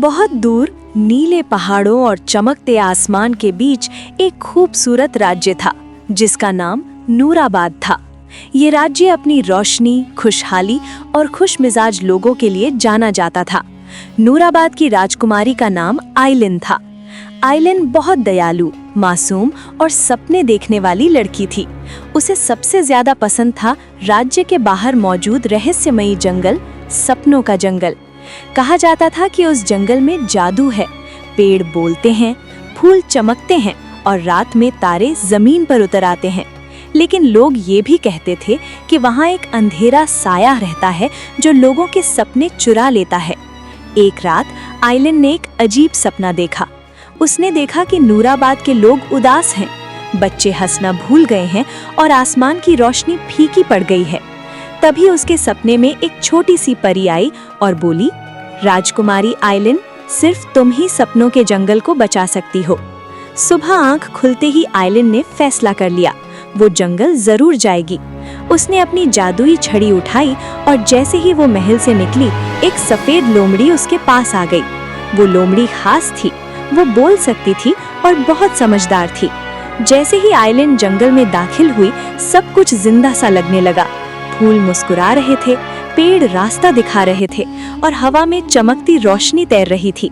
बहुत दूर नीले पहाड़ों और चमकते आसमान के बीच एक खूबसूरत राज्य था जिसका नाम नूराबाद था। ये राज्य अपनी रोशनी, खुशहाली और खुशमिजाज लोगों के लिए जाना जाता था। नूराबाद की राजकुमारी का नाम आइलिन था। आइलिन बहुत दयालु, मासूम और सपने देखने वाली लड़की थी। उसे सबसे ज्यादा पसंद था राज्य के बाहर मौजूद रहस्यमयी जंगल, सपनों का जंगल। कहा जाता था कि उस जंगल में जादू है, पेड़ बोलते हैं, फूल चमकते हैं और रात में तारे जमीन पर उतर आते हैं। लेकिन लोग ये भी कहते थे कि वहाँ एक अंधेरा साया रहता है जो लोगों के सपने चुरा लेता है। एक रात आइलिन ने एक अजीब सपना देखा। उसने देखा कि नूराबाद के लोग उदास हैं, बच्चे हंसना भूल गए हैं और आसमान की रोशनी फीकी पड़ गई है। तभी उसके सपने में एक छोटी सी परी आई और बोली, राजकुमारी आइलिन, सिर्फ तुम ही सपनों के जंगल को बचा सकती हो। सुबह आंख खुलते ही आइलिन ने फैसला कर लिया, वो जंगल जरूर जाएगी। उसने अपनी जादुई छड़ी उठाई और जैसे ही वो महल से निकली, एक सफेद लोमड़ी उसके पास आ गई। वो लोमड़ी खास थी, वो बोल सकती थी और बहुत समझदार थी। जैसे ही आइलिन जंगल में दाखिल हुई, सब कुछ जिंदा सा लगने लगा। फूल मुस्कुरा रहे थे, पेड़ रास्ता दिखा रहे थे और हवा में चमकती रोशनी तैर रही थी।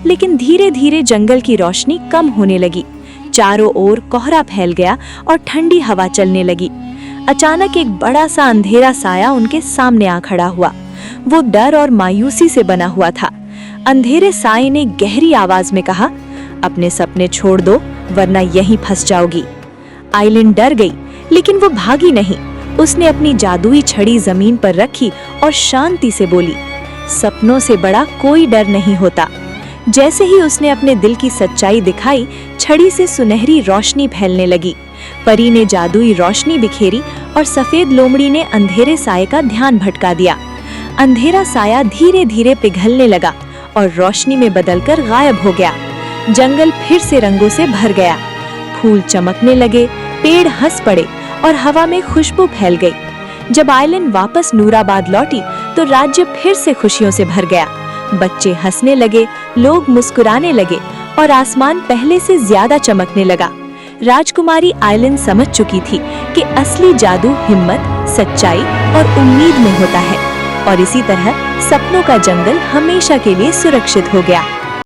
लेकिन धीरे धीरे जंगल की रोशनी कम होने लगी। चारों ओर कोहरा फैल गया और ठंडी हवा चलने लगी। अचानक एक बड़ा सा अंधेरा साया उनके सामने आ खड़ा हुआ। वो डर और मायूसी से बना हुआ था। अंधेरे साए ने गहरी आवाज में कहा, अपने सपने छोड़ दो वरना यहीं फंस जाओगी। आइलिन डर गई, लेकिन वो भागी नहीं। उसने अपनी जादुई छड़ी जमीन पर रखी और शांति से बोली, सपनों से बड़ा कोई डर नहीं होता। जैसे ही उसने अपने दिल की सच्चाई दिखाई, छड़ी से सुनहरी रोशनी फैलने लगी। परी ने जादुई रोशनी बिखेरी और सफेद लोमड़ी ने अंधेरे साये का ध्यान भटका दिया। अंधेरा साया धीरे धीरे पिघलने लगा और रोशनी में बदलकर गायब हो गया। जंगल फिर से रंगों से भर गया। फूल चमकने लगे, पेड़ हंस पड़े और हवा में खुशबू फैल गई। जब आइलिन वापस नूराबाद लौटी तो राज्य फिर से खुशियों से भर गया। बच्चे हंसने लगे, लोग मुस्कुराने लगे और आसमान पहले से ज्यादा चमकने लगा। राजकुमारी आइलिन समझ चुकी थी कि असली जादू हिम्मत, सच्चाई और उम्मीद में होता है और इसी तरह सपनों का जंगल हमेशा के लिए सुरक्षित हो गया।